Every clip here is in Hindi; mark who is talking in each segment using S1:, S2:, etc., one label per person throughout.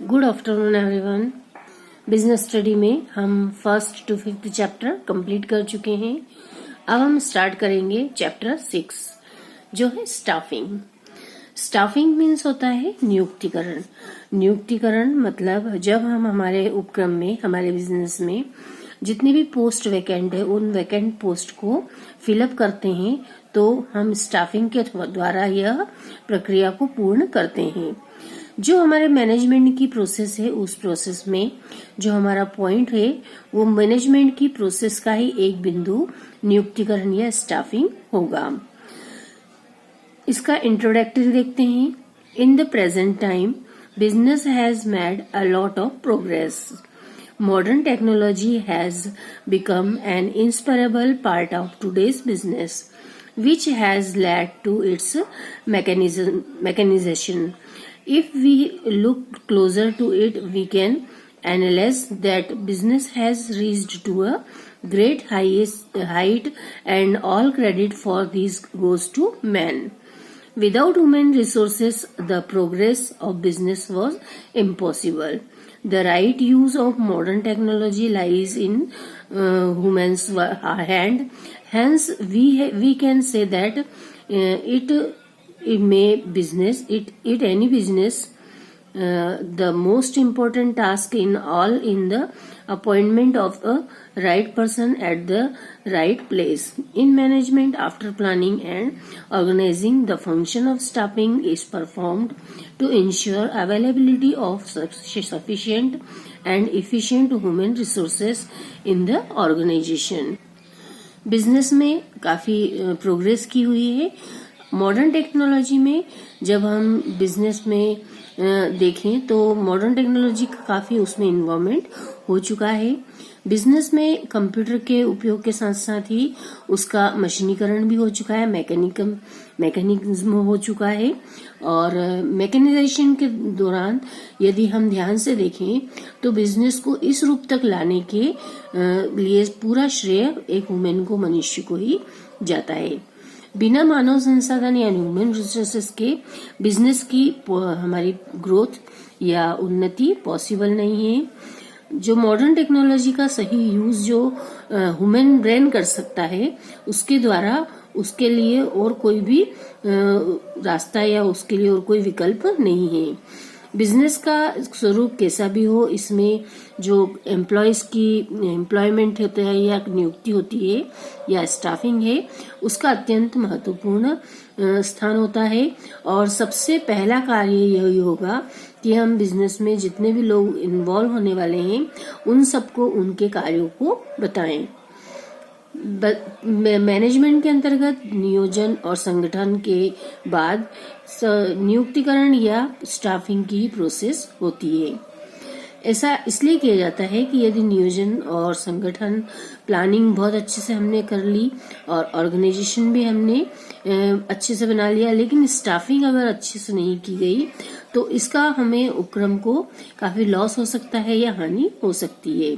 S1: Good afternoon everyone. Business study में हम 1st to 5th chapter complete कर चुके हैं। अब हम स्टार्ट करेंगे चैप्टर 6 जो है स्टाफिंग। स्टाफिंग मीन्स होता है नियुक्तिकरण। नियुक्तिकरण मतलब जब हम हमारे उपक्रम में, हमारे बिजनेस में जितनी भी पोस्ट वैकेंट है उन वैकेंट पोस्ट को फिलअप करते हैं तो हम स्टाफिंग के द्वारा यह प्रक्रिया को पूर्ण करते हैं। जो हमारे मैनेजमेंट की प्रोसेस है उस प्रोसेस में जो हमारा पॉइंट है वो मैनेजमेंट की प्रोसेस का ही एक बिंदु नियुक्तिकरण या स्टाफिंग होगा। इसका इंट्रोडक्टरी देखते हैं। In the present time business has made a lot of progress. Modern technology has become an inseparable part of today's business, which has led to its mechanization. If we look closer to it, we can analyze that business has reached to a great height, and all credit for this goes to man. Without human resources, the progress of business was impossible. The right use of modern technology lies in human's hand. Hence, we can say that it any business. The most important task in the appointment of a right person at the right place. In management, after planning and organizing, the function of staffing is performed to ensure availability of sufficient and efficient human resources in the organization. Business में काफी प्रोग्रेस की हुई है। मॉडर्न टेक्नोलॉजी में जब हम बिजनेस में देखें तो मॉडर्न टेक्नोलॉजी का काफी उसमें इन्वॉल्वमेंट हो चुका है। बिजनेस में कंप्यूटर के उपयोग के साथ साथ ही उसका मशीनीकरण भी हो चुका है, मैकेनिज्म हो चुका है। और मैकेनाइजेशन के दौरान यदि हम ध्यान से देखें तो बिजनेस को इस रूप तक लाने के लिए पूरा श्रेय एक वुमेन को, मनुष्य को ही जाता है। बिना मानव संसाधन यानी ह्यूमन रिसोर्सेस के बिजनेस की हमारी ग्रोथ या उन्नति पॉसिबल नहीं है। जो मॉडर्न टेक्नोलॉजी का सही यूज जो ह्यूमन ब्रेन कर सकता है उसके द्वारा उसके लिए और कोई भी रास्ता या उसके लिए और कोई विकल्प नहीं है। बिजनेस का स्वरूप कैसा भी हो, इसमें जो एम्प्लॉयज की एम्प्लॉयमेंट होता है या नियुक्ति होती है या स्टाफिंग है उसका अत्यंत महत्वपूर्ण स्थान होता है। और सबसे पहला कार्य यही होगा कि हम बिजनेस में जितने भी लोग इन्वॉल्व होने वाले हैं उन सबको उनके कार्यों को बताएं। मैनेजमेंट के अंतर्गत नियोजन और संगठन के बाद नियुक्तिकरण या स्टाफिंग की प्रोसेस होती है। ऐसा इसलिए किया जाता है कि यदि नियोजन और संगठन प्लानिंग बहुत अच्छे से हमने कर ली और ऑर्गेनाइजेशन भी हमने अच्छे से बना लिया, लेकिन स्टाफिंग अगर अच्छे से नहीं की गई तो इसका हमें उपक्रम को काफी लॉस हो सकता है या हानि हो सकती है।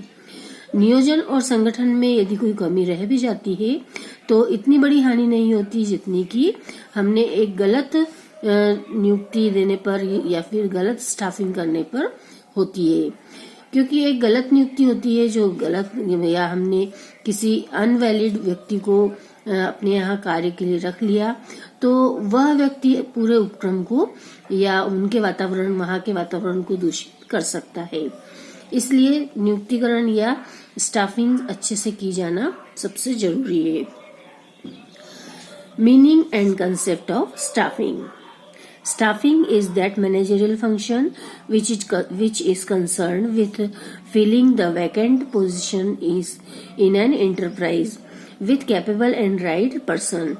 S1: नियोजन और संगठन में यदि कोई कमी रह भी जाती है तो इतनी बड़ी हानि नहीं होती जितनी कि हमने एक गलत नियुक्ति देने पर या फिर गलत स्टाफिंग करने पर होती है। क्योंकि एक गलत नियुक्ति होती है जो गलत, या हमने किसी अनवैलिड व्यक्ति को अपने यहाँ कार्य के लिए रख लिया तो वह व्यक्ति पूरे उपक्रम को या उनके वातावरण, वहां के वातावरण को दूषित कर सकता है। इसलिए नियुक्तिकरण या स्टाफिंग अच्छे से की जाना सबसे जरूरी है। Meaning and concept of staffing. Staffing is that managerial function which is concerned with filling the vacant position is in an enterprise with capable and right person.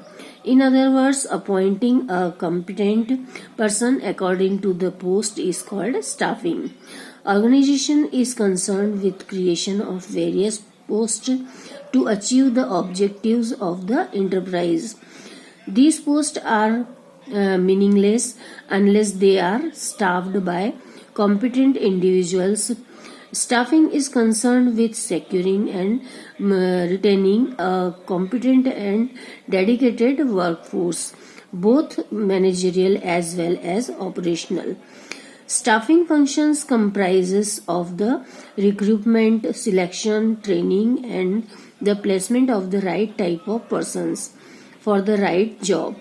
S1: In other words, appointing a competent person according to the post is called staffing. Organization is concerned with creation of various posts to achieve the objectives of the enterprise. These posts are meaningless unless they are staffed by competent individuals. Staffing is concerned with securing and retaining a competent and dedicated workforce, both managerial as well as operational. Staffing functions comprises of the recruitment, selection, training and the placement of the right type of persons for the right job.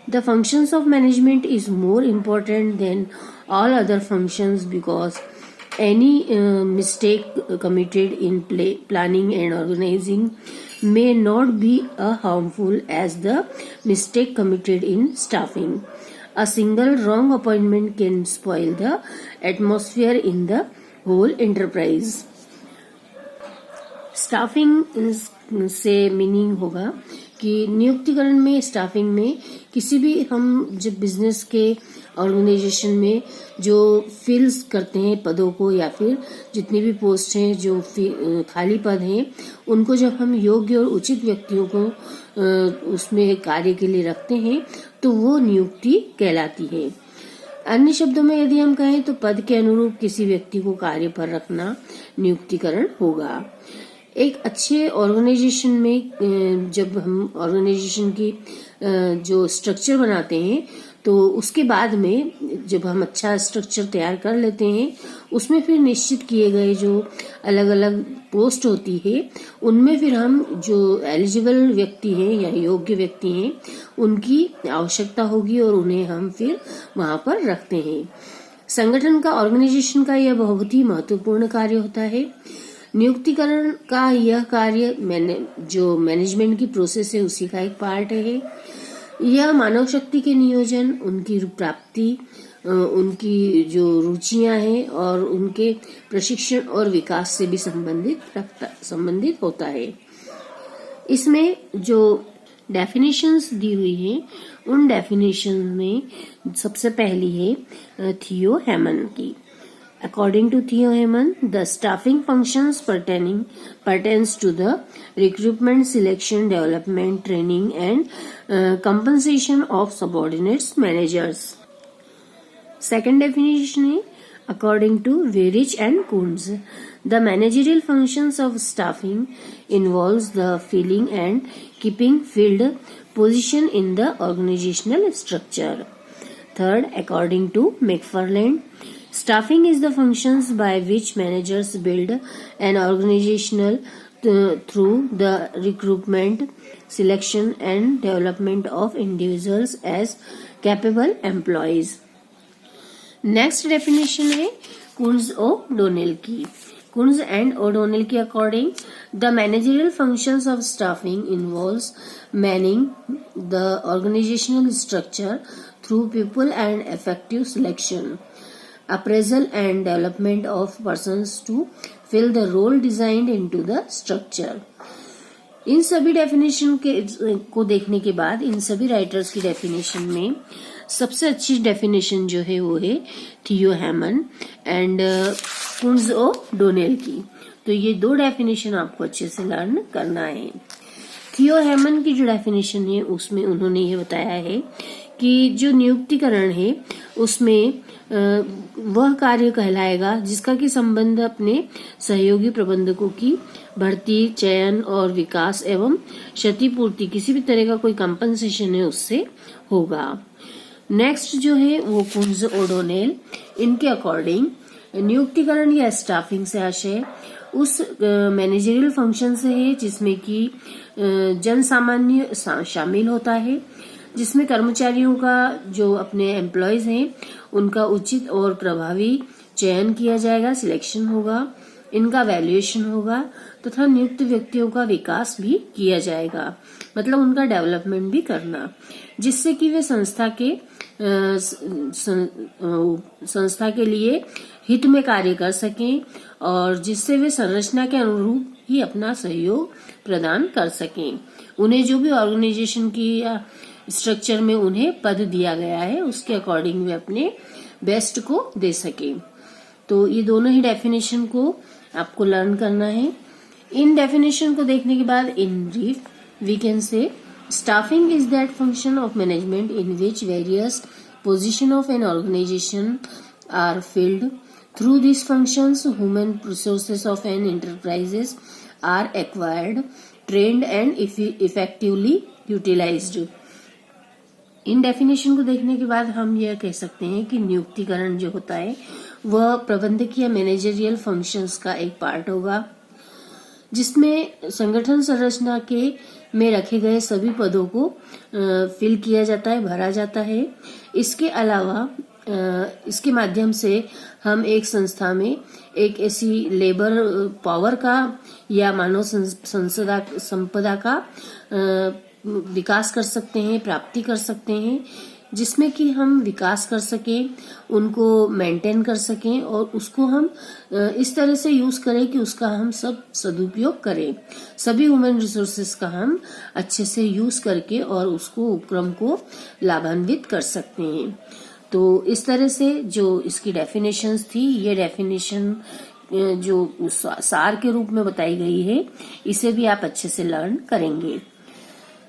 S1: The functions of management is more important than all other functions because any mistake committed in planning and organizing may not be as harmful as the mistake committed in staffing. A single wrong appointment can spoil the atmosphere in the whole enterprise. Staffing से मीनिंग होगा कि नियुक्तिकरण में, स्टाफिंग में किसी भी हम जब बिजनेस के ऑर्गेनाइजेशन में जो फिल्स करते हैं पदों को या फिर जितनी भी पोस्ट हैं जो खाली पद हैं उनको जब हम योग्य और उचित व्यक्तियों को उसमें कार्य के लिए रखते हैं तो वो नियुक्ति कहलाती है। अन्य शब्दों में यदि हम कहें तो पद के अनुरूप किसी व्यक्ति को कार्य पर रखना नियुक्तिकरण होगा। एक अच्छे ऑर्गेनाइजेशन में जब हम ऑर्गेनाइजेशन की जो स्ट्रक्चर बनाते हैं तो उसके बाद में जब हम अच्छा स्ट्रक्चर तैयार कर लेते हैं उसमें फिर निश्चित किए गए जो अलग अलग पोस्ट होती है उनमें फिर हम जो एलिजिबल व्यक्ति हैं या योग्य व्यक्ति हैं उनकी आवश्यकता होगी और उन्हें हम फिर वहां पर रखते हैं। संगठन का, ऑर्गेनाइजेशन का यह बहुत ही महत्वपूर्ण कार्य होता है। नियुक्तिकरण का यह कार्य जो मैनेजमेंट की प्रोसेस है उसी का एक पार्ट है। यह मानव शक्ति के नियोजन, उनकी प्राप्ति, उनकी जो रुचियां हैं और उनके प्रशिक्षण और विकास से भी संबंधित होता है। इसमें जो डेफिनेशंस दी हुई हैं उन डेफिनेशन में सबसे पहली है थियो हेमन की। According to Theo Heman, the staffing functions pertains to the recruitment, selection, development, training, and compensation of subordinates managers. Second definition is according to Weirich and Kunz, the managerial functions of staffing involves the filling and keeping filled position in the organizational structure. Third, according to McFarland, staffing is the functions by which managers build an organizational through the recruitment, selection and development of individuals as capable employees. Next definition है Kunz O'Donnell की। Kunz and O'Donnell की according, the managerial functions of staffing involves manning the organizational structure through people and effective selection, appraisal and development of persons to fill the role designed into the structure. इन सभी डेफिनेशन को देखने के बाद इन सभी राइटर्स की डेफिनेशन में सबसे अच्छी डेफिनेशन जो है वो है थियो हेमन एंड कुंज ओ'डोनेल की। तो ये दो डेफिनेशन आपको अच्छे से लर्न करना है। थियो हेमन की जो डेफिनेशन है उसमें उन्होंने ये बताया है कि जो नियुक्तिकरण है उसमें वह कार्य कहलाएगा जिसका कि संबंध अपने सहयोगी प्रबंधकों की भर्ती, चयन और विकास एवं क्षतिपूर्ति, किसी भी तरह का कोई कंपनसेशन है उससे होगा। नेक्स्ट जो है वो कुंज ओ'डोनेल, इनके अकॉर्डिंग नियुक्तिकरण या स्टाफिंग से आशय उस मैनेजरियल फंक्शन से है जिसमें कि जन सामान्य शामिल होता है, जिसमें कर्मचारियों का जो अपने एम्प्लॉयज हैं उनका उचित और प्रभावी चयन किया जाएगा, सिलेक्शन होगा, इनका वैल्यूएशन होगा तथा नियुक्त व्यक्तियों का विकास भी किया जाएगा, मतलब उनका डेवलपमेंट भी करना, जिससे कि वे संस्था के लिए हित में कार्य कर सकें और जिससे वे संरचना के अनुरूप ही अपना सहयोग प्रदान कर सकें। उन्हें जो भी ऑर्गेनाइजेशन की या स्ट्रक्चर में उन्हें पद दिया गया है उसके अकॉर्डिंग वे अपने बेस्ट को दे सके। तो ये दोनों ही डेफिनेशन को आपको लर्न करना है। इन डेफिनेशन को देखने के बाद in brief we can say staffing is that function of management in which various position of an organisation are filled. Through this functions human resources of an enterprises are acquired, trained and effectively utilised. इन डेफिनेशन को देखने के बाद हम यह कह सकते हैं कि नियुक्तिकरण जो होता है वह प्रबंधकीय या मैनेजरियल फंक्शंस का एक पार्ट होगा, जिसमें संगठन संरचना के में रखे गए सभी पदों को फिल किया जाता है, भरा जाता है। इसके अलावा इसके माध्यम से हम एक संस्था में एक ऐसी लेबर पावर का या मानव संपदा का विकास कर सकते हैं, प्राप्ति कर सकते हैं, जिसमें कि हम विकास कर सकें, उनको मेंटेन कर सकें और उसको हम इस तरह से यूज करें कि उसका हम सब सदुपयोग करें। सभी ह्यूमन रिसोर्सेज का हम अच्छे से यूज करके और उसको उपक्रम को लाभान्वित कर सकते हैं। तो इस तरह से जो इसकी डेफिनेशंस थी, ये डेफिनेशन जो सार के रूप में बताई गई है, इसे भी आप अच्छे से लर्न करेंगे।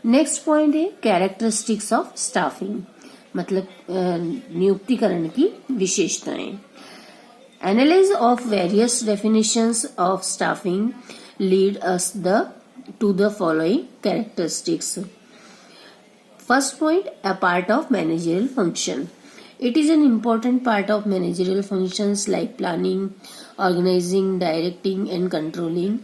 S1: नेक्स्ट पॉइंट है कैरेक्टरिस्टिक्स ऑफ स्टाफिंग, मतलब नियुक्तिकरण की विशेषताएं। Analysis of various definitions of staffing lead us to the following characteristics. First point, a part of managerial function. It is an important part of managerial functions like planning, organizing, directing and controlling.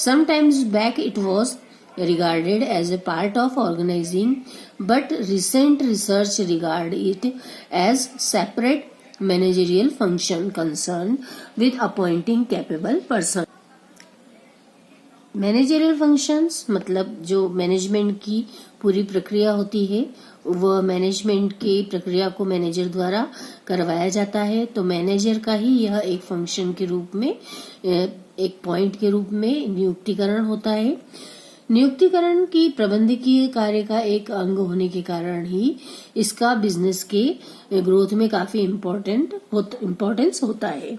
S1: Sometimes back it was regarded as a part of organizing, but recent research regard it as separate managerial function concerned with appointing capable person. Managerial functions मतलब जो मैनेजमेंट की पूरी प्रक्रिया होती है, वह मैनेजमेंट की प्रक्रिया को मैनेजर द्वारा करवाया जाता है। तो मैनेजर का ही यह एक फंक्शन के रूप में, एक पॉइंट के रूप में नियुक्तिकरण होता है। नियुक्तिकरण की प्रबंधकीय कार्य का एक अंग होने के कारण ही इसका बिजनेस के ग्रोथ में काफी इम्पोर्टेंस होता है।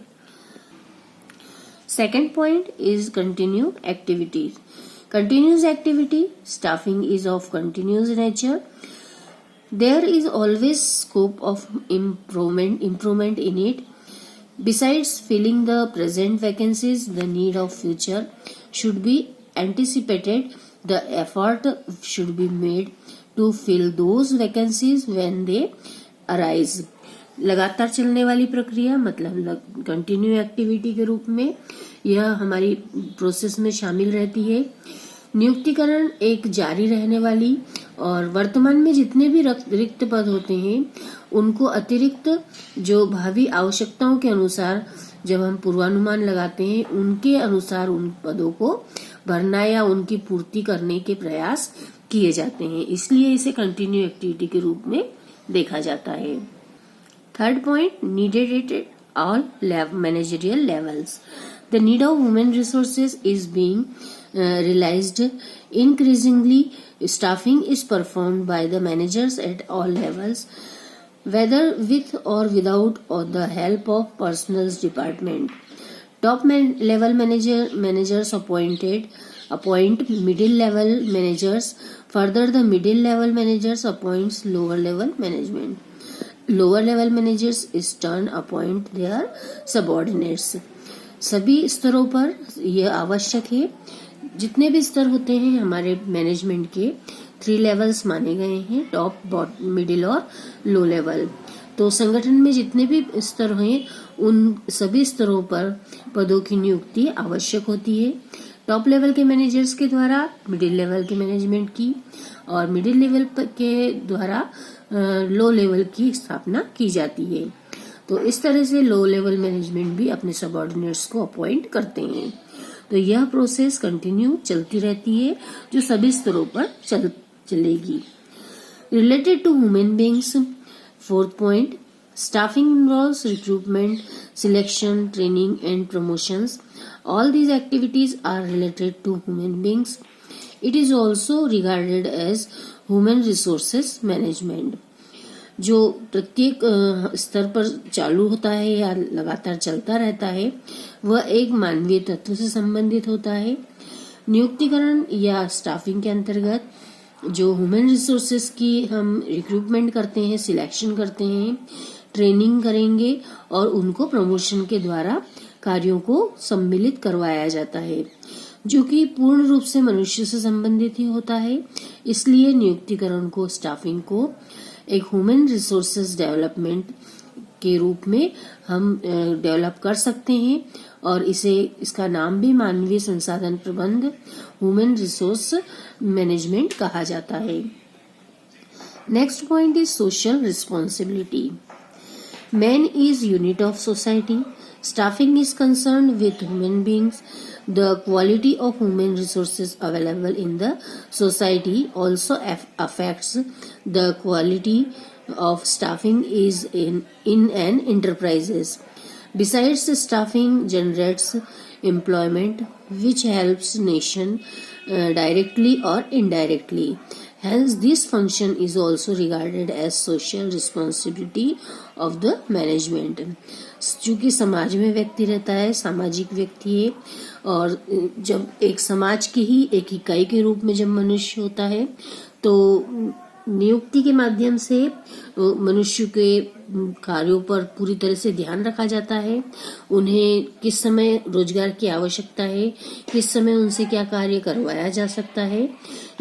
S1: Second point is continued activities. Continuous activity, staffing is of continuous nature. There is always scope of improvement in it. Besides filling the present vacancies, the need of future should be anticipated. The effort should be made to fill those vacancies when they arise. लगातार चलने वाली प्रक्रिया मतलब कंटिन्यू एक्टिविटी के रूप में यह हमारी प्रोसेस में शामिल रहती है। नियुक्तिकरण एक जारी रहने वाली और वर्तमान में जितने भी रिक्त पद होते हैं उनको अतिरिक्त जो भावी आवश्यकताओं के अनुसार जब हम पूर्वानुमान लगाते हैं उनके अनुसार उन पदों को भरना या उनकी पूर्ति करने के प्रयास किए जाते हैं, इसलिए इसे कंटिन्यू एक्टिविटी के रूप में देखा जाता है। Third point, needed at all managerial levels. The need of human resources is being realized increasingly. Staffing is performed by the managers at all levels, whether with or without or the help of personnel department. Top level managers appoint middle level managers. Further, the middle level managers appoints lower level management. Lower level managers इस टर्न अपॉइंट देयर सबऑर्डिनेट्स। सभी स्तरों पर यह आवश्यक है। जितने भी स्तर होते हैं हमारे मैनेजमेंट के 3 लेवल्स माने गए हैं, टॉप, मिडिल और लो लेवल। तो संगठन में जितने भी स्तर हैं उन सभी स्तरों पर पदों की नियुक्ति आवश्यक होती है। टॉप लेवल के मैनेजर्स के द्वारा मिडिल लेवल के मैनेजमेंट की और मिडिल लेवल के द्वारा लो लेवल की स्थापना की जाती है। तो इस तरह से लो लेवल मैनेजमेंट भी अपने सबऑर्डिनेट्स को अपॉइंट करते हैं। तो यह प्रोसेस कंटिन्यू चलती रहती है जो सभी स्तरों पर चलेगी। Related to human beings, fourth point, staffing involves recruitment, selection, training and promotions. All these activities are related to human beings. It is also regarded as human resources management. जो प्रत्येक स्तर पर चालू होता है या लगातार चलता रहता है वह एक मानवीय तत्व से संबंधित होता है। नियुक्तिकरण या स्टाफिंग के अंतर्गत जो ह्यूमन रिसोर्सेस की हम रिक्रूटमेंट करते हैं, सिलेक्शन करते हैं, ट्रेनिंग करेंगे और उनको प्रमोशन के द्वारा कार्यों को सम्मिलित करवाया जाता है, जो कि पूर्ण रूप से मनुष्य से संबंधित ही होता है। इसलिए नियुक्तिकरण को, स्टाफिंग को एक ह्यूमन रिसोर्सेज डेवलपमेंट के रूप में हम डेवलप कर सकते हैं और इसका नाम भी मानवीय संसाधन प्रबंध ह्यूमन रिसोर्स मैनेजमेंट कहा जाता है। Next point is social responsibility. Man is unit of society. Staffing is concerned with human beings. The quality of human resources available in the society also affects the quality of staffing is in an enterprises. Besides, staffing generates employment which helps nation directly or indirectly. Hence, this function is also regarded as social responsibility of the management. चूंकि समाज में व्यक्ति रहता है, सामाजिक व्यक्ति है, और जब एक समाज की ही एक इकाई के रूप में जब मनुष्य होता है तो नियुक्ति के माध्यम से मनुष्य के कार्यों पर पूरी तरह से ध्यान रखा जाता है। उन्हें किस समय रोजगार की आवश्यकता है, किस समय उनसे क्या कार्य करवाया जा सकता है,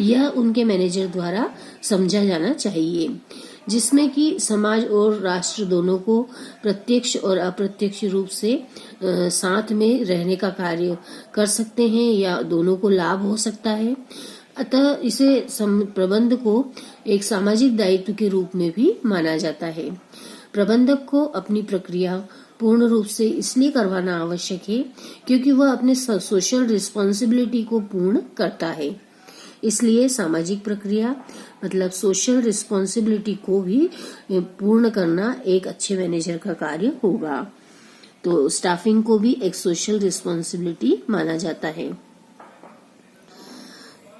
S1: यह उनके मैनेजर द्वारा समझा जाना चाहिए, जिसमें कि समाज और राष्ट्र दोनों को प्रत्यक्ष और अप्रत्यक्ष रूप से साथ में रहने का कार्य कर सकते हैं या दोनों को लाभ हो सकता है। अतः इसे प्रबंध को एक सामाजिक दायित्व के रूप में भी माना जाता है। प्रबंधक को अपनी प्रक्रिया पूर्ण रूप से इसलिए करवाना आवश्यक है क्योंकि वह अपने सोशल रिस्पॉन्सिबिलिटी को पूर्ण करता है। इसलिए सामाजिक प्रक्रिया मतलब सोशल रिस्पॉन्सिबिलिटी को भी पूर्ण करना एक अच्छे मैनेजर का कार्य होगा। तो स्टाफिंग को भी एक सोशल रिस्पॉन्सिबिलिटी माना जाता है।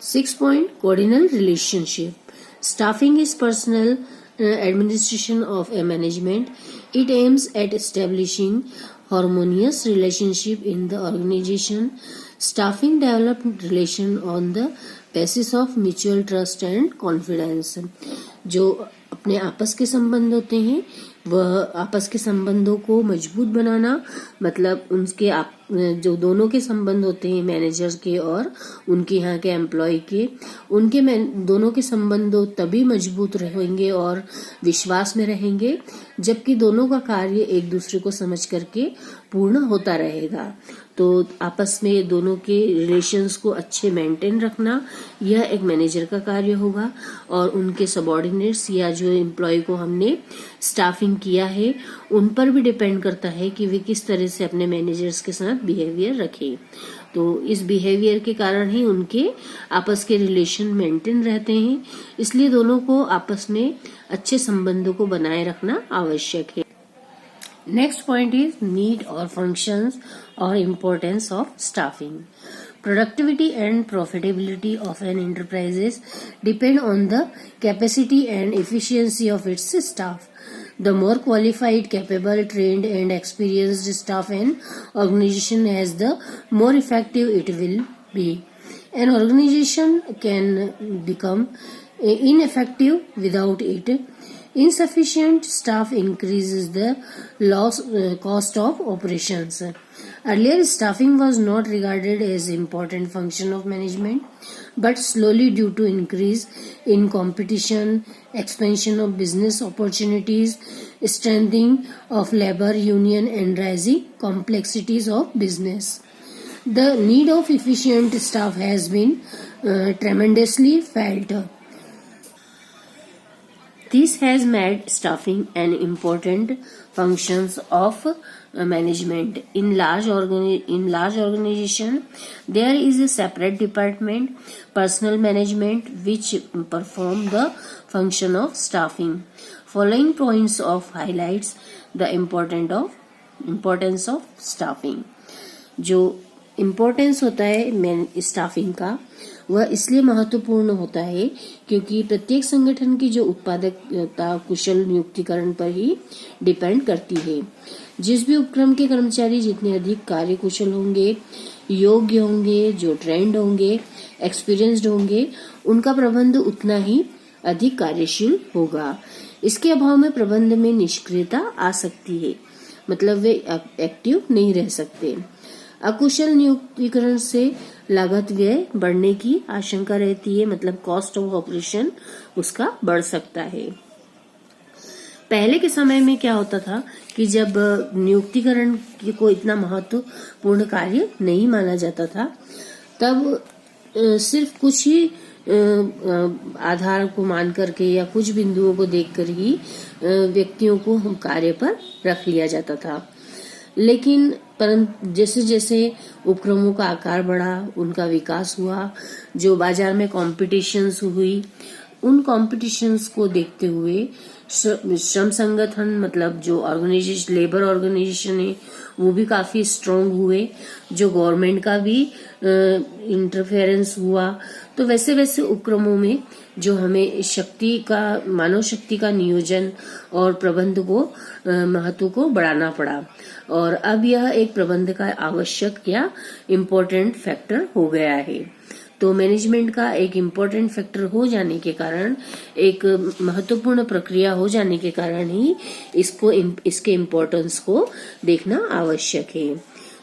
S1: 6 point coordinal relationship. Staffing is personal administration of a management. It aims at establishing harmonious relationship in the organization. Staffing develop relation on the basis of mutual trust and confidence. जो अपने आपस के संबंध होते हैं वह आपस के संबंधों को मजबूत बनाना, मतलब उनके जो दोनों के संबंध होते हैं मैनेजर के और उनके यहाँ के एम्प्लॉय के, उनके दोनों के संबंध तभी मजबूत रहेंगे और विश्वास में रहेंगे जबकि दोनों का कार्य एक दूसरे को समझ करके पूर्ण होता रहेगा। तो आपस में दोनों के रिलेशंस को अच्छे मेंटेन रखना यह एक मैनेजर का कार्य होगा और उनके सबऑर्डिनेट्स या जो एम्प्लॉय को हमने स्टाफिंग किया है उन पर भी डिपेंड करता है कि वे किस तरह से अपने मैनेजर्स के साथ बिहेवियर रखें। तो इस बिहेवियर के कारण ही उनके आपस के रिलेशन मेंटेन रहते हैं, इसलिए दोनों को आपस में अच्छे संबंधों को बनाए रखना आवश्यक है। Next point is need or functions or importance of staffing. Productivity and profitability of an enterprise depend on the capacity and efficiency of its staff. The more qualified, capable, trained and experienced staff an organization has, the more effective it will be. An organization can become ineffective without it. Insufficient staff increases the cost of operations. Earlier, staffing was not regarded as important function of management, but slowly due to increase in competition, expansion of business opportunities, strengthening of labor union and rising complexities of business, the need of efficient staff has been tremendously felt. This has made staffing an important function of management. In large organization, there is a separate department, personnel management, which perform the function of staffing. Following points of highlights the importance of staffing. जो इम्पोर्टेंस होता है स्टाफिंग का वह इसलिए महत्वपूर्ण होता है क्योंकि प्रत्येक संगठन की जो उत्पादकता कुशल नियुक्तिकरण पर ही डिपेंड करती है। जिस भी उपक्रम के कर्मचारी जितने अधिक कार्य कुशल होंगे, योग्य होंगे, जो ट्रेंड होंगे, एक्सपीरियंस्ड होंगे, उनका प्रबंध उतना ही अधिक कार्यशील होगा। इसके अभाव में प्रबंध में निष्क्रियता आ सकती है, मतलब वे एक्टिव नहीं रह सकते। अकुशल नियुक्तिकरण से लागत व्यय बढ़ने की आशंका रहती है, मतलब कॉस्ट ऑफ ऑपरेशन उसका बढ़ सकता है। पहले के समय में क्या होता था कि जब नियुक्तिकरण को इतना महत्वपूर्ण कार्य नहीं माना जाता था, तब सिर्फ कुछ ही आधार को मान करके या कुछ बिंदुओं को देखकर ही व्यक्तियों को हम कार्य पर रख लिया जाता था। लेकिन परंतु जैसे जैसे उपक्रमों का आकार बढ़ा, उनका विकास हुआ, जो बाजार में कॉम्पिटिशन्स हुई, उन कॉम्पिटिशन्स को देखते हुए श्रम संगठन मतलब जो ऑर्गेनाइजेशन, लेबर ऑर्गेनाइजेशन है, वो भी काफी स्ट्रांग हुए। जो गवर्नमेंट का भी इंटरफेरेंस हुआ, तो वैसे वैसे उपक्रमों में जो हमें शक्ति का, मानव शक्ति का नियोजन और प्रबंध को महत्व को बढ़ाना पड़ा, और अब यह एक प्रबंध का आवश्यक या इम्पोर्टेंट फैक्टर हो गया है। तो मैनेजमेंट का एक इम्पोर्टेंट फैक्टर हो जाने के कारण, एक महत्वपूर्ण प्रक्रिया हो जाने के कारण ही इसके इम्पोर्टेंस को देखना आवश्यक है।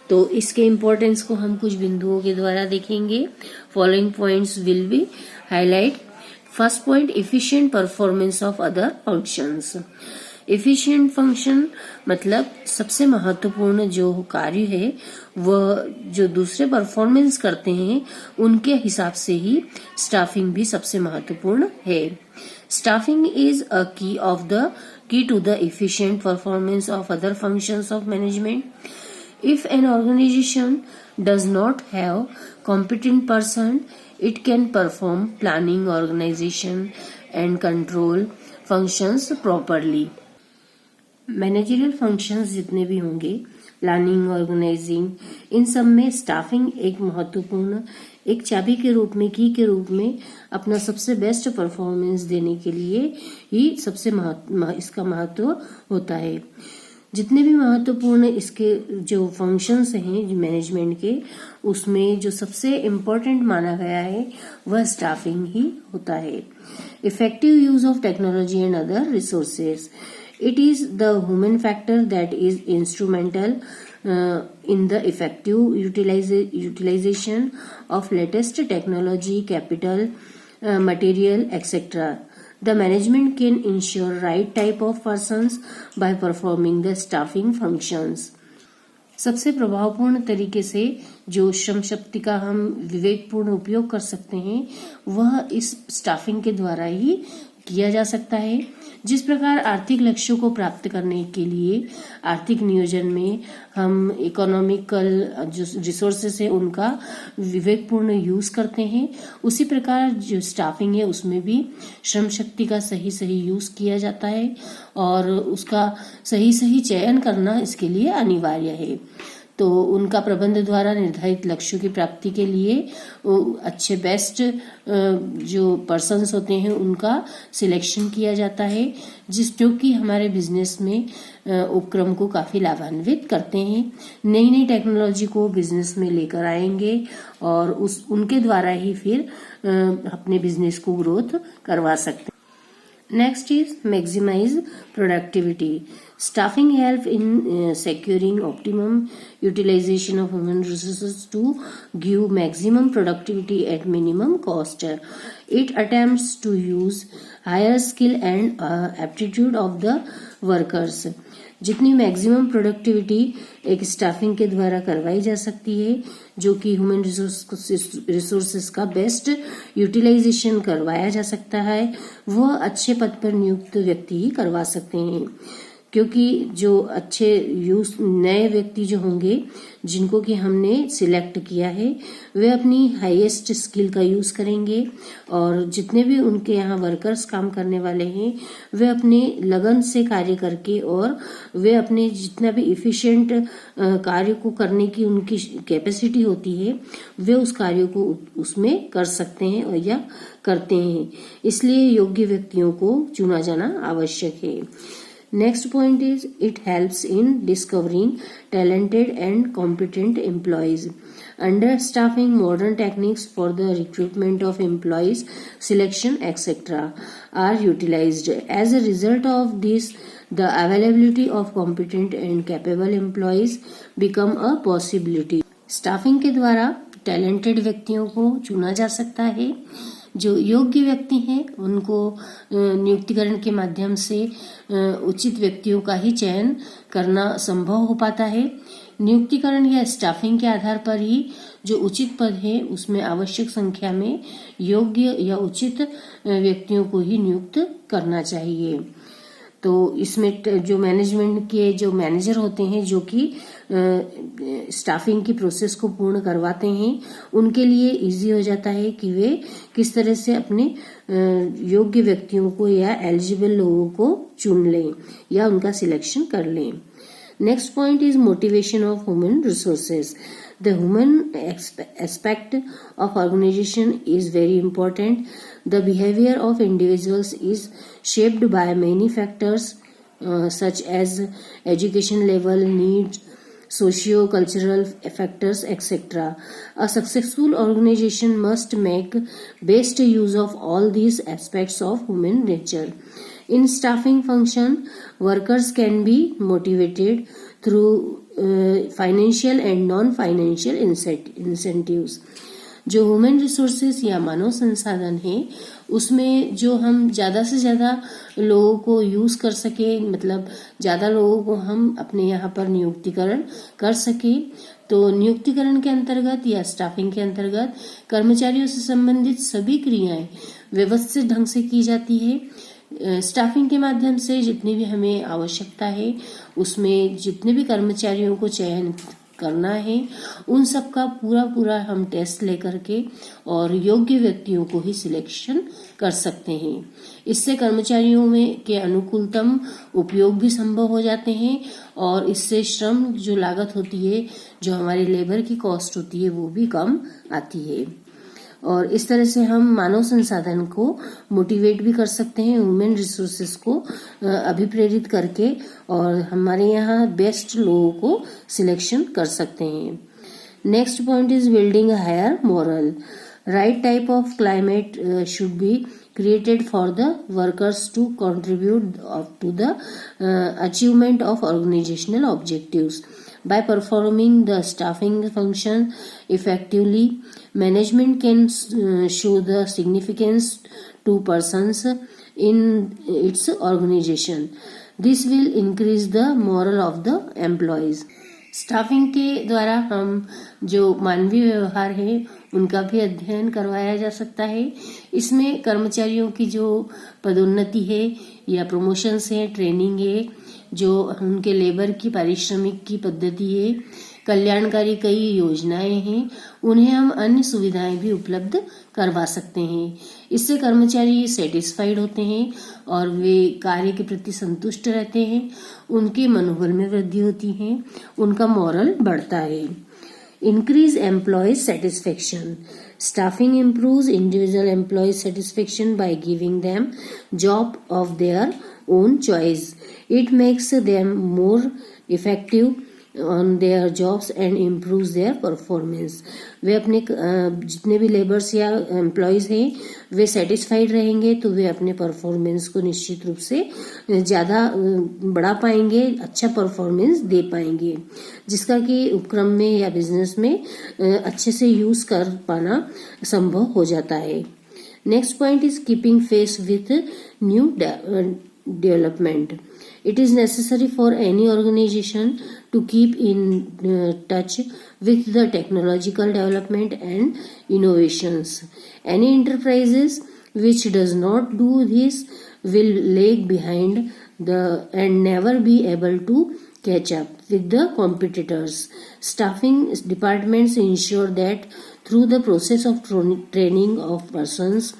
S1: तो इसके इम्पोर्टेंस को हम कुछ बिंदुओं के द्वारा देखेंगे। Following points will be highlight. First point, efficient performance of other functions. Efficient function मतलब सबसे महत्वपूर्ण जो कार्य है वह जो दूसरे परफॉर्मेंस करते हैं उनके हिसाब से ही स्टाफिंग भी सबसे महत्वपूर्ण है। Staffing is a key to the efficient performance of other functions of management. If an organization does not have competent person, it can perform planning, organization and control functions properly. Managerial functions जितने भी होंगे, प्लानिंग, ऑर्गेनाइजिंग, इन सब में स्टाफिंग एक महत्वपूर्ण, एक चाबी के रूप में, की के रूप में अपना सबसे बेस्ट परफॉर्मेंस देने के लिए ही सबसे इसका महत्व होता है। जितने भी महत्वपूर्ण इसके जो फंक्शंस हैं मैनेजमेंट के, उसमें जो सबसे इम्पोर्टेंट माना गया है वह स्टाफिंग ही होता है। Effective use of technology and other resources. It is the human factor that is instrumental in the effective utilization of latest technology, capital, material, etc. The management can ensure right type of persons by performing the staffing functions. सबसे प्रभावपूर्ण तरीके से जो श्रम शक्ति का हम विवेकपूर्ण उपयोग कर सकते हैं वह इस स्टाफिंग के द्वारा ही किया जा सकता है। जिस प्रकार आर्थिक लक्ष्यों को प्राप्त करने के लिए आर्थिक नियोजन में हम इकोनॉमिकल जो रिसोर्सेस है उनका विवेकपूर्ण यूज करते हैं, उसी प्रकार जो स्टाफिंग है उसमें भी श्रम शक्ति का सही सही यूज किया जाता है और उसका सही सही चयन करना इसके लिए अनिवार्य है। तो उनका प्रबंध द्वारा निर्धारित लक्ष्यों की प्राप्ति के लिए अच्छे बेस्ट जो पर्सन्स होते हैं उनका सिलेक्शन किया जाता है, जो कि हमारे बिजनेस में उपक्रम को काफी लाभान्वित करते हैं। नई नई टेक्नोलॉजी को बिजनेस में लेकर आएंगे और उनके द्वारा ही फिर अपने बिजनेस को ग्रोथ करवा सकते हैं। Next is maximize productivity. Staffing help in securing optimum utilization of human resources to give maximum productivity at minimum cost. It attempts to use higher skill and aptitude of the workers. जितनी मैक्सिमम प्रोडक्टिविटी एक स्टाफिंग के द्वारा करवाई जा सकती है, जो कि ह्यूमन रिसोर्सेस का बेस्ट यूटिलाइजेशन करवाया जा सकता है, वह अच्छे पद पर नियुक्त व्यक्ति ही करवा सकते हैं। क्योंकि जो अच्छे नए व्यक्ति जो होंगे जिनको कि हमने सिलेक्ट किया है वे अपनी हाईएस्ट स्किल का यूज करेंगे और जितने भी उनके यहाँ वर्कर्स काम करने वाले हैं वे अपने लगन से कार्य करके और वे अपने जितना भी इफिशिएंट कार्य को करने की उनकी कैपेसिटी होती है वे उस कार्य को उसमें कर सकते हैं और या करते हैं। इसलिए योग्य व्यक्तियों को चुना जाना आवश्यक है। Next point is it helps in discovering talented and competent employees. Understaffing, modern techniques for the recruitment of employees, selection, etc. are utilized. As a result of this, the availability of competent and capable employees become a possibility. Staffing के द्वारा talented व्यक्तियों को चुना जा सकता है, जो योग्य व्यक्ति हैं उनको नियुक्तिकरण के माध्यम से उचित व्यक्तियों का ही चयन करना संभव हो पाता है। नियुक्तिकरण या स्टाफिंग के आधार पर ही जो उचित पद है उसमें आवश्यक संख्या में योग्य या उचित व्यक्तियों को ही नियुक्त करना चाहिए। तो इसमें जो मैनेजमेंट के जो मैनेजर होते हैं जो कि स्टाफिंग की प्रोसेस को पूर्ण करवाते हैं, उनके लिए इजी हो जाता है कि वे किस तरह से अपने योग्य व्यक्तियों को या एलिजिबल लोगों को चुन लें या उनका सिलेक्शन कर लें। Next point is motivation of human resources. The human aspect of organization is very important. The behavior of individuals is shaped by many factors such as education level, needs, socio-cultural factors, etc. A successful organization must make best use of all these aspects of human nature. In staffing function, workers can be motivated through financial and non financial incentives. जो ह्यूमन रिसोर्सेस या मानव संसाधन है उसमें जो हम ज्यादा से ज्यादा लोगों को यूज कर सके, मतलब ज्यादा लोगों को हम अपने यहाँ पर नियुक्तिकरण कर सके, तो नियुक्तिकरण के अंतर्गत या स्टाफिंग के अंतर्गत कर्मचारियों से संबंधित सभी क्रियाएं व्यवस्थित ढंग से की जाती है। स्टाफिंग के माध्यम से जितनी भी हमें आवश्यकता है उसमें जितने भी कर्मचारियों को चयन करना है उन सब का पूरा हम टेस्ट लेकर के और योग्य व्यक्तियों को ही सिलेक्शन कर सकते हैं। इससे कर्मचारियों में के अनुकूलतम उपयोग भी संभव हो जाते हैं और इससे श्रम जो लागत होती है, जो हमारी लेबर की कॉस्ट होती है, वो भी कम आती है। और इस तरह से हम मानव संसाधन को मोटिवेट भी कर सकते हैं, ह्यूमन रिसोर्सेस को अभिप्रेरित करके, और हमारे यहाँ बेस्ट लोगों को सिलेक्शन कर सकते हैं। Next point is building a higher morale. Right type of climate should be created for the workers to contribute to the achievement of organizational objectives. By performing the staffing function effectively, management can show the significance to persons in its organization. This will increase the morale of the employees. Staffing के द्वारा हम जो मानवीय व्यवहार है उनका भी अध्ययन करवाया जा सकता है। इसमें कर्मचारियों की जो पदोन्नति है या प्रमोशंस है, ट्रेनिंग है, जो उनके लेबर की पारिश्रमिक की पद्धति है, कल्याणकारी कई योजनाएं हैं, उन्हें हम अन्य सुविधाएं भी उपलब्ध करवा सकते हैं। इससे कर्मचारी सेटिस्फाइड होते हैं और वे कार्य के प्रति संतुष्ट रहते हैं, उनके मनोबल में वृद्धि होती है, उनका मॉरल बढ़ता है। Increase employee satisfaction. Staffing improves individual employee satisfaction by giving them job of their own choice. It makes them more effective on their jobs and improves their performance. वे अपने जितने भी लेबर्स या एम्प्लॉयज हैं वे सेटिस्फाइड रहेंगे तो वे अपने परफॉर्मेंस को निश्चित रूप से ज़्यादा बढ़ा पाएंगे, अच्छा परफॉर्मेंस दे पाएंगे, जिसका कि उपक्रम में या बिजनेस में अच्छे से यूज कर पाना संभव हो जाता है। Next point is keeping face with new development. It is necessary for any organization to keep in touch with the technological development and innovations. Any enterprises which does not do this will lag behind and never be able to catch up with the competitors. Staffing departments ensure that through the process of training of personals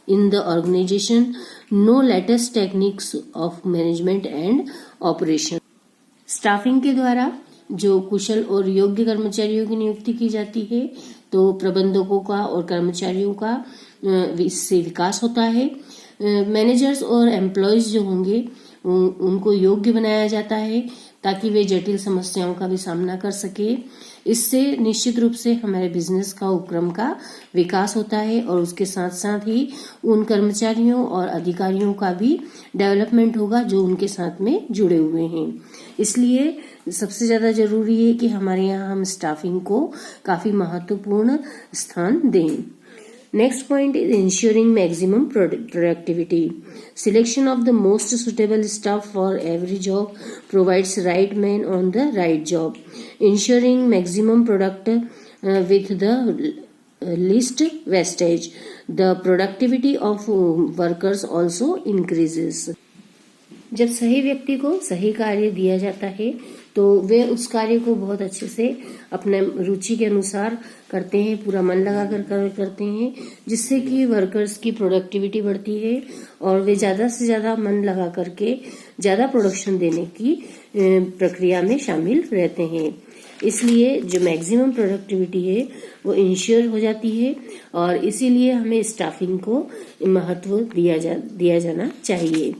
S1: in the organization, no latest techniques of management and operation. Staffing के द्वारा जो कुशल और योग्य कर्मचारियों की नियुक्ति की जाती है तो प्रबंधकों का और कर्मचारियों का इससे विकास होता है। मैनेजर्स और एम्प्लॉयज जो होंगे उनको योग्य बनाया जाता है ताकि वे जटिल समस्याओं का भी सामना कर सके। इससे निश्चित रूप से हमारे बिजनेस का उपक्रम का विकास होता है और उसके साथ साथ ही उन कर्मचारियों और अधिकारियों का भी डेवलपमेंट होगा जो उनके साथ में जुड़े हुए हैं। इसलिए सबसे ज्यादा जरूरी है कि हमारे यहाँ हम स्टाफिंग को काफी महत्वपूर्ण स्थान दें। Next point is ensuring maximum productivity. Selection of the most suitable staff for every job provides right man on the right job, ensuring maximum product with the least wastage. The productivity of workers also increases. जब सही व्यक्ति को सही कार्य दिया जाता है तो वे उस कार्य को बहुत अच्छे से अपने रुचि के अनुसार करते हैं, पूरा मन लगा कर करते हैं, जिससे कि वर्कर्स की प्रोडक्टिविटी बढ़ती है और वे ज़्यादा से ज़्यादा मन लगा करके ज़्यादा प्रोडक्शन देने की प्रक्रिया में शामिल रहते हैं। इसलिए जो मैक्सिमम प्रोडक्टिविटी है वो इंश्योर हो जाती है और इसीलिए हमें स्टाफिंग को महत्व दिया जाना चाहिए।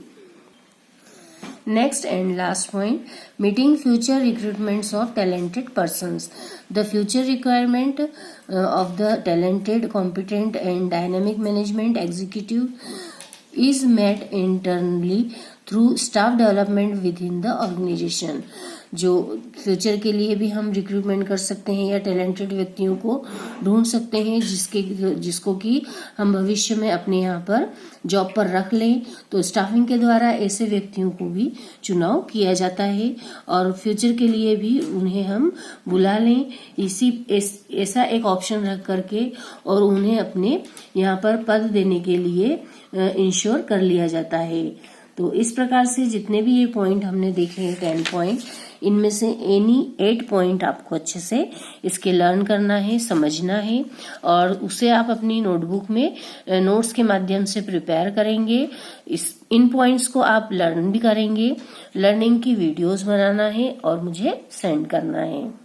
S1: Next and last point, meeting future recruitments of talented persons. The future requirement of the talented, competent and dynamic management executive is met internally through staff development within the organization. जो फ्यूचर के लिए भी हम रिक्रूटमेंट कर सकते हैं या टैलेंटेड व्यक्तियों को ढूंढ सकते हैं जिसको कि हम भविष्य में अपने यहाँ पर जॉब पर रख लें, तो स्टाफिंग के द्वारा ऐसे व्यक्तियों को भी चुनाव किया जाता है और फ्यूचर के लिए भी उन्हें हम बुला लें, ऐसा एक ऑप्शन रख करके और उन्हें अपने यहाँ पर पद देने के लिए इंश्योर कर लिया जाता है। तो इस प्रकार से जितने भी ये पॉइंट हमने देखे हैं 10 पॉइंट, इनमें से एनी 8 पॉइंट आपको अच्छे से इसके लर्न करना है, समझना है और उसे आप अपनी नोटबुक में नोट्स के माध्यम से प्रिपेयर करेंगे। इन पॉइंट्स को आप लर्न भी करेंगे, लर्निंग की वीडियोस बनाना है और मुझे सेंड करना है।